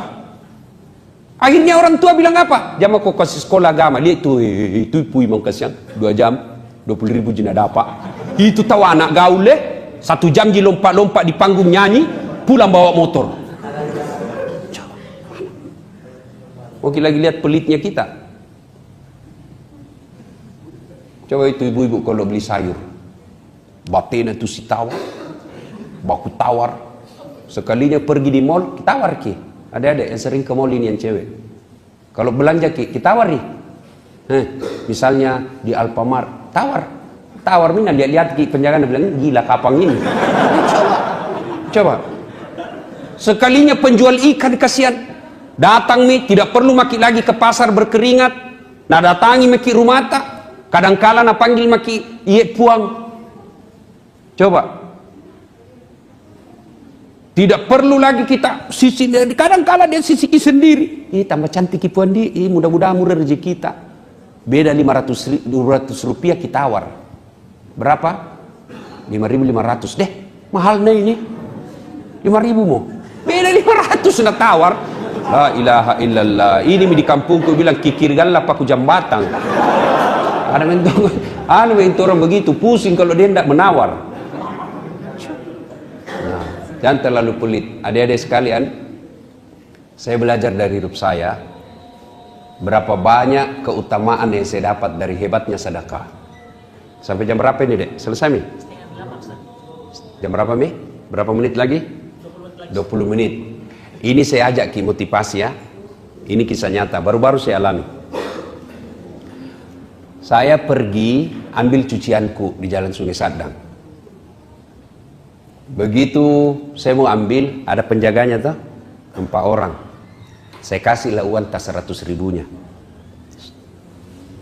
Akhirnya orang tua bilang apa? Jangan kau kasih sekolah agama. Dia itu pui mau kasihan 2 jam 20.000 jina dapat. Itu tahu anak gaul 1 jam di lompat-lompat di panggung nyanyi, pulang bawa motor. Oke, lagi lihat pelitnya kita. Coba itu ibu-ibu kalau beli sayur, batena itu si tawar, baku tawar. Sekalinya pergi di mall, kita tawar ki. Ada-ada yang sering ke mall ini yang cewek. Kalau belanja ki, kita tawar nih. Misalnya di Alfamart, tawar mina lihat ki penjaga bilang gila kapang ini. Coba. Sekalinya penjual ikan kasihan, datang nih tidak perlu maki lagi ke pasar berkeringat, Nah datangi maki rumah tak, kadangkala na panggil maki iye puang. Coba. Tidak perlu lagi kita sisi, kadangkala dia sisiki sendiri. Tambah cantik puan di, mudah-mudahan murah rezeki kita. Beda 200 rupiah kita tawar. Berapa? 5.500 deh. Mahal nih ini. 5.000 mau. Beda 500 sudah tawar. La ilaha illallah. Ini di kampungku bilang kikir galap aku jambatan. Ada itu orang begitu pusing kalau dia tidak menawar. Nah, jangan terlalu pelit. Adik-adik sekalian, saya belajar dari hidup saya. Berapa banyak keutamaan yang saya dapat dari hebatnya sedekah. Sampai jam berapa ini, Dek? Selesai, Mi? Jam berapa, Mi? Berapa menit lagi? 20 menit. Ini saya ajak ki motivasi ya. Ini kisah nyata, baru-baru saya alami. Saya pergi ambil cucianku di Jalan Sungai Sadang. Begitu saya mau ambil, ada penjaganya tuh, 4 orang. Saya kasihlah uang tas 100 ribunya.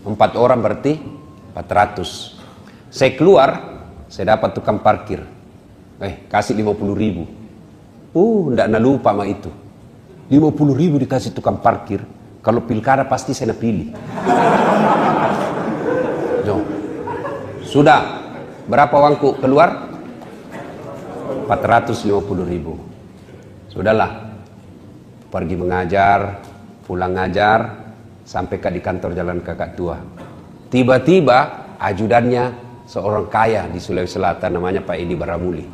4 orang berarti 400. Saya keluar, saya dapat tukang parkir. Kasih 50 ribu. Ndak lupa sama itu. 50 ribu dikasih tukang parkir. Kalau pilkada pasti saya pilih. Sudah. Berapa uangku keluar? 450 ribu. Sudahlah. Pergi mengajar, pulang ngajar, sampai di kantor Jalan Kakak Tua. Tiba-tiba ajudannya seorang kaya di Sulawesi Selatan, namanya Pak Edi Baramuli.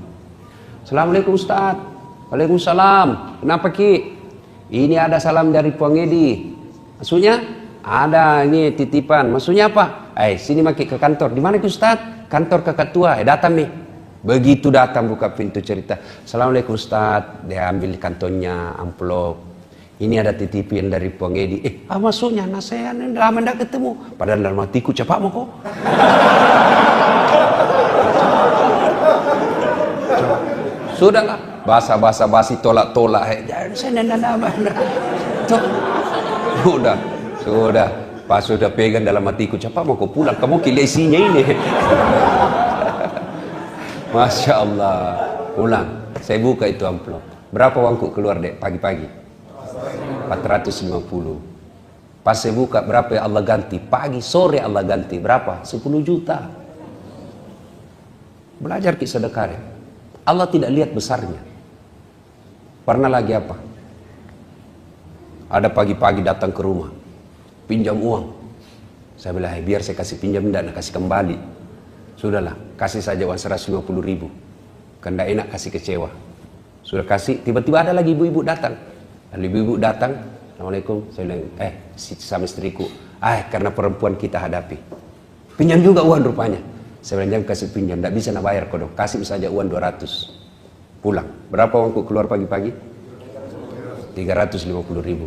Assalamualaikum Ustaz. Waalaikumsalam. Kenapa Ki? Ini ada salam dari Puang Edi. Maksudnya? Ada ini titipan. Maksudnya apa? Sini maki ke kantor. Di mana Ustaz? Kantor Kakak Tua. Datang nih. Begitu datang buka pintu cerita. Assalamualaikum Ustaz. Dia ambil kantonnya amplop. Ini ada titipan dari Puang Edi. Maksudnya anak saya lama tidak ketemu. Padahal dalam hatiku cepat mau kok. Sudahlah. Basa-basi tolak-tolak. Saya Sudah. Pas sudah pegang dalam hatiku. Cepat mau kau pulang. Kamu kira isinya ini. Masya Allah. Pulang. Saya buka itu amplop. Berapa uangku keluar dek pagi-pagi? 450. Pas saya buka berapa ya Allah ganti? Pagi sore Allah ganti. Berapa? 10 juta. Belajar kisah sedekah ya. Allah tidak lihat besarnya. Pernah lagi apa? Ada pagi-pagi datang ke rumah. Pinjam uang. Saya bilang, biar saya kasih pinjam, tidak kasih kembali. Sudahlah, kasih saja uang 150 ribu. Kan tidak enak kasih kecewa. Sudah kasih, tiba-tiba ada lagi ibu-ibu datang. Lalu ibu-ibu datang, Assalamualaikum. Saya bilang, sama istriku. Karena perempuan kita hadapi. Pinjam juga uang rupanya. Saya bilang, jangan kasih pinjam, tidak bisa nak bayar kodok. Kasih saja uang 200. Pulang. Berapa uangku keluar pagi-pagi? 350 ribu.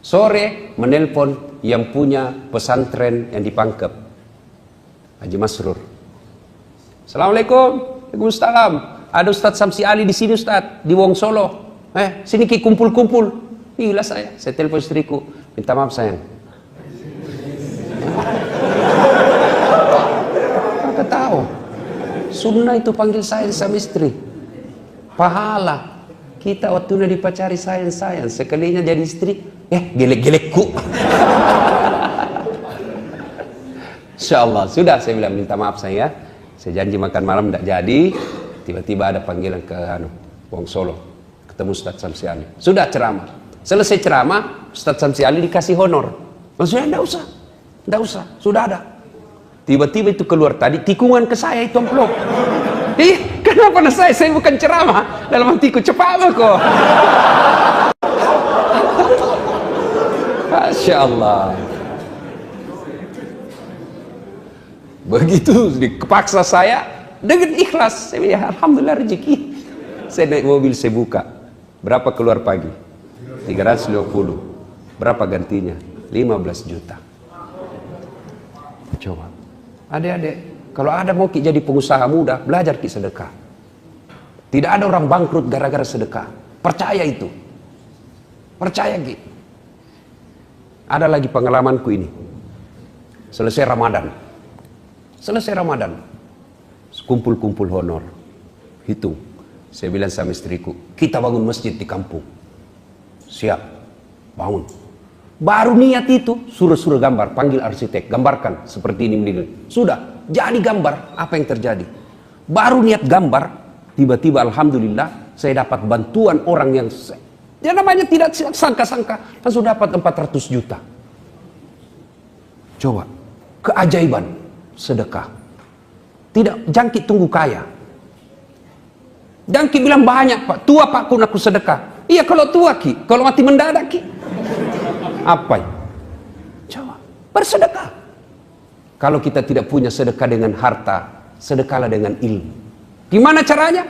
Sore menelpon yang punya pesantren yang di Pangkep, Haji Masrur. Assalamualaikum. Waalaikumsalam. Ada Ustadz Samsi Ali di sini Ustadz, di Wong Solo. Sini ki kumpul-kumpul. Gila saya telepon istriku. Minta maaf sayang. Apa tahu? Sunnah itu panggil sayang sama istri. Pahala. Kita waktu dipacari sayang-sayang. Sekalinya jadi istri, gelek-gelekku. Insyaallah. Sudah saya bilang minta maaf saya. Saya janji makan malam tidak jadi. Tiba-tiba ada panggilan ke Wong Solo. Ketemu Ustadz Samsi Ali. Sudah ceramah. Selesai ceramah, Ustadz Samsi Ali dikasih honor. Maksudnya tidak usah. Sudah ada. Tiba-tiba itu keluar tadi tikungan ke saya itu amplop. Kenapa saya bukan ceramah dalam hatiku cepat kok. Masya Allah. Begitu dipaksa saya dengan ikhlas. Saya bilang alhamdulillah rezeki. Saya naik mobil saya buka. Berapa keluar pagi? 350. Berapa gantinya? 15 juta. Coba. Adik-adik, kalau ada mau jadi pengusaha muda, belajar ki sedekah. Tidak ada orang bangkrut gara-gara sedekah. Percaya itu. Percaya ki. Ada lagi pengalamanku ini. Selesai Ramadan. Kumpul-kumpul honor. Hitung. Saya bilang sama istriku, kita bangun masjid di kampung. Siap. Bangun. Baru niat itu, suruh gambar, panggil arsitek, gambarkan seperti ini. Sudah, jadi gambar. Apa yang terjadi? Baru niat gambar, tiba-tiba alhamdulillah saya dapat bantuan orang yang namanya tidak sangka-sangka, langsung dapat 400 juta. Coba, keajaiban sedekah. Tidak jangkit tunggu kaya. Jangkit bilang banyak Pak, tua Pak kun aku sedekah. Iya kalau tua Ki, kalau mati mendadak Ki. Apa ya? Coba, bersedekah. Kalau kita tidak punya sedekah dengan harta, sedekahlah dengan ilmu. Gimana caranya?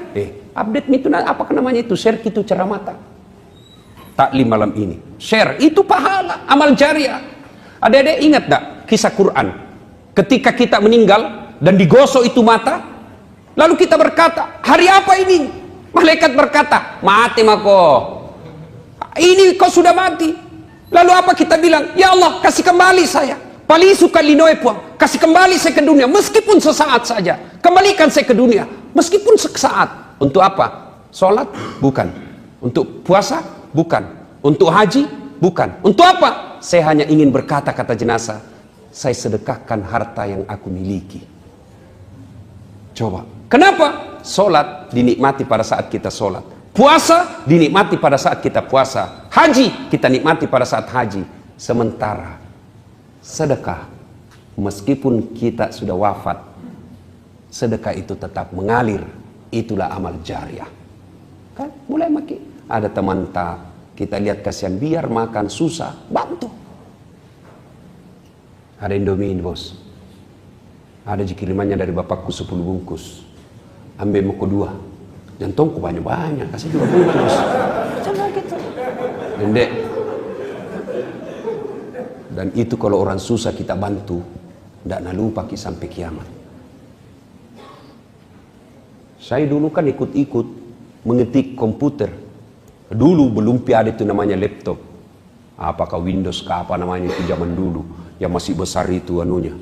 Update itu apa namanya itu? Share itu ceramata. Taklim malam ini. Share itu pahala, amal jariah. Adik-adik ingat tak kisah Quran? Ketika kita meninggal dan digosok itu mata, lalu kita berkata, hari apa ini? Malaikat berkata, mati mako. Ini kau sudah mati. Lalu apa kita bilang? Ya Allah, kasih kembali saya. Palisukan linoe puang. Kasih kembali saya ke dunia, meskipun sesaat saja. Kembalikan saya ke dunia, meskipun sesaat. Untuk apa? Sholat? Bukan. Untuk puasa? Bukan. Untuk haji? Bukan. Untuk apa? Saya hanya ingin berkata kata jenazah, saya sedekahkan harta yang aku miliki. Coba. Kenapa? Sholat dinikmati pada saat kita sholat. Puasa dinikmati pada saat kita puasa. Haji kita nikmati pada saat haji. Sementara sedekah, meskipun kita sudah wafat, sedekah itu tetap mengalir. Itulah amal jariah. Kan mulai makin ada teman tak, kita lihat kasihan, biar makan susah, bantu. Ada Indomie ini bos, ada kirimannya dari bapakku 10 bungkus, ambil muka 2, jantungku banyak-banyak, kasih 2 bungkus. Coba gitu. Dendek. Dan itu kalau orang susah kita bantu, tidak lupa sampai kiamat. Saya dulu kan ikut-ikut mengetik komputer. Dulu belum ada itu namanya laptop. Apakah Windows ke apa namanya itu zaman dulu, yang masih besar itu anunya.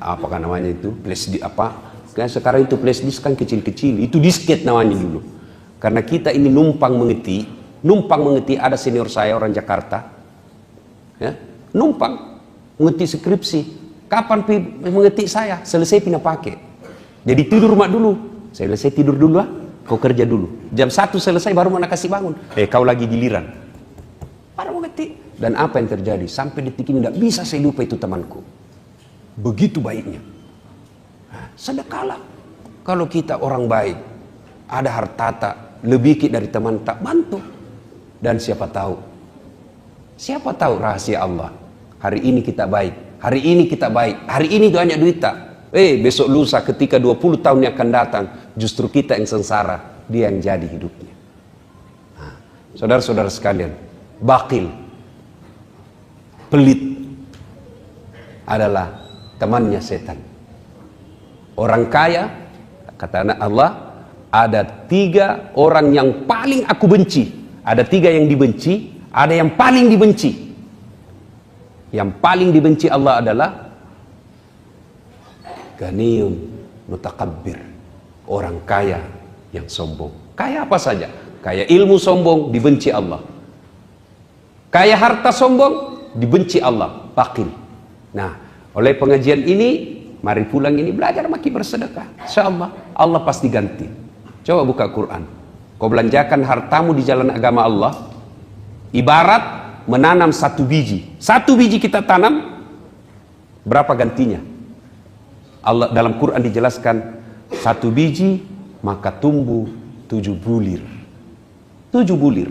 Apakah namanya itu? Flash disk apa? Sekarang itu flash disk kan kecil-kecil. Itu disket namanya dulu. Karena kita ini numpang mengetik ada senior saya orang Jakarta. Ya, numpang mengetik skripsi. Kapan mengetik saya? Selesai pindah pakai. Jadi tidur mak dulu. Saya selesai tidur dulu lah. Kau kerja dulu. Jam 1 selesai baru mana kasih bangun. Kau lagi giliran. Baru mengetik. Dan apa yang terjadi? Sampai detik ini tidak bisa saya lupa itu temanku. Begitu baiknya. Sedekahlah. Kalau kita orang baik, ada harta tak, lebih dari teman tak, bantu. Dan siapa tahu rahasia Allah. Hari ini kita baik. Hari ini kita baik. Hari ini banyak duit tak. Besok lusa ketika 20 tahun yang akan datang, justru kita yang sengsara, dia yang jadi hidupnya. Saudara-saudara sekalian, bakil, pelit adalah temannya setan. Orang kaya, kata anak Allah, ada 3 orang yang paling aku benci. Ada 3 yang dibenci, ada yang paling dibenci. Yang paling dibenci Allah adalah ganiyun mutakabbir, orang kaya yang sombong. Kaya apa saja, kaya ilmu sombong, dibenci Allah. Kaya harta sombong, dibenci Allah, bakil. Nah, oleh pengajian ini, mari pulang ini belajar makin bersedekah. InsyaAllah Allah pasti ganti. Coba buka Quran, kau belanjakan hartamu di jalan agama Allah, ibarat menanam 1 biji. 1 biji kita tanam, berapa gantinya? Allah dalam Quran dijelaskan 1 biji maka tumbuh 7 bulir. 7 bulir.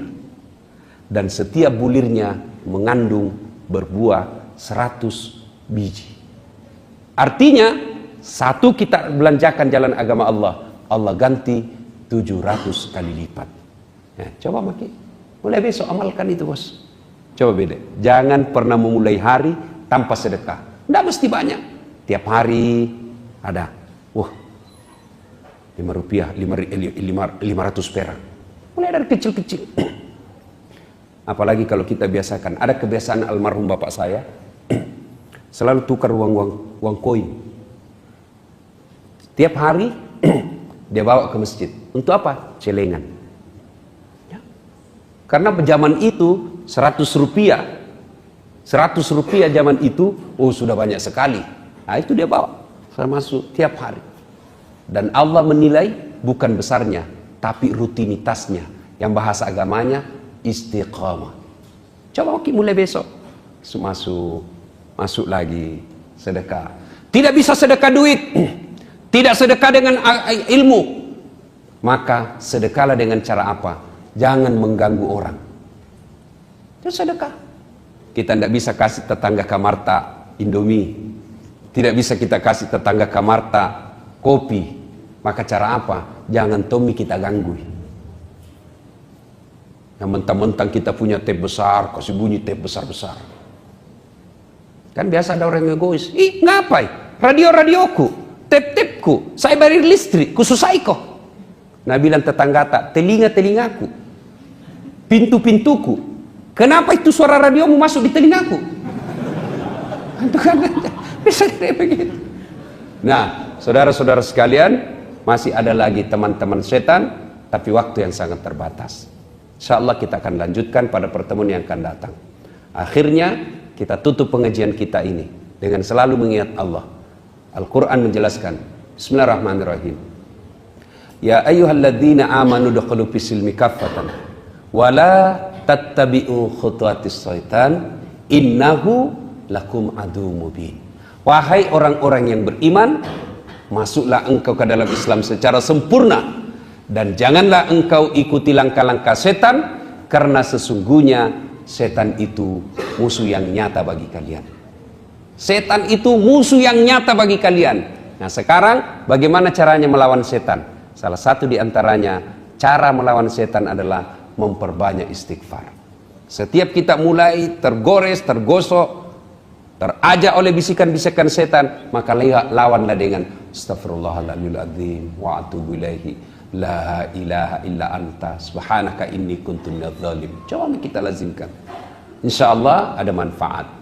Dan setiap bulirnya mengandung berbuah 100 biji. Artinya 1 kita belanjakan jalan agama Allah, Allah ganti 700 kali lipat. Coba makin mulai besok amalkan itu bos. Coba beda. Jangan pernah memulai hari tanpa sedekah. Tidak mesti banyak. Tiap hari ada, 5 rupiah, 500 perak. Mulai dari kecil-kecil. Apalagi kalau kita biasakan. Ada kebiasaan almarhum bapak saya, selalu tukar uang koin. Tiap hari dia bawa ke masjid. Untuk apa? Celengan. Ya. Karena zaman itu 100 rupiah. 100 rupiah zaman itu, oh sudah banyak sekali. Nah itu dia bawa. Termasuk tiap hari. Dan Allah menilai bukan besarnya, tapi rutinitasnya. Yang bahasa agamanya istiqamah. Coba mulai besok masuk lagi sedekah. Tidak bisa sedekah duit, tidak sedekah dengan ilmu, maka sedekahlah dengan cara apa? Jangan mengganggu orang. Itu sedekah. Kita tidak bisa kasih tetangga Kamarta Indomie, tidak bisa kita kasih tetangga Kamarta kopi, maka cara apa? Jangan Tommy kita ganggu. Yang mentang-mentang kita punya tap besar, kasih bunyi tap besar-besar. Kan biasa ada orang yang egois. Ih, ngapai? Radio-radioku, tap-tapku, saya bayar listrik, kususai kok. Nah bilang tetangga tak, telinga-telingaku, pintu-pintuku. Kenapa itu suara radiomu masuk di telingaku? Itu kan bisa kayak begitu. Nah, saudara-saudara sekalian, masih ada lagi teman-teman setan, tapi waktu yang sangat terbatas. InsyaAllah kita akan lanjutkan pada pertemuan yang akan datang. Akhirnya kita tutup pengajian kita ini dengan selalu mengingat Allah. Al-Quran menjelaskan, Bismillahirrahmanirrahim. Ya ayyuhalladzina amanu dukhulu fisilmi kaffatan wala tattabi'u khutuwatis syaitan innahu lakum adu mubin. Wahai orang-orang yang beriman, masuklah engkau ke dalam Islam secara sempurna dan janganlah engkau ikuti langkah-langkah setan, karena sesungguhnya setan itu musuh yang nyata bagi kalian. Setan itu musuh yang nyata bagi kalian. Nah sekarang bagaimana caranya melawan setan? Salah satu di antaranya cara melawan setan adalah memperbanyak istighfar. Setiap kita mulai tergores, tergosok, terajak oleh bisikan-bisikan setan, maka lawanlah dengan Astaghfirullahaladzim wa atubu ilaihi la ilaha illa anta subhanaka inni kuntu minadh dhalim. Coba kita lazimkan. Insyaallah ada manfaat.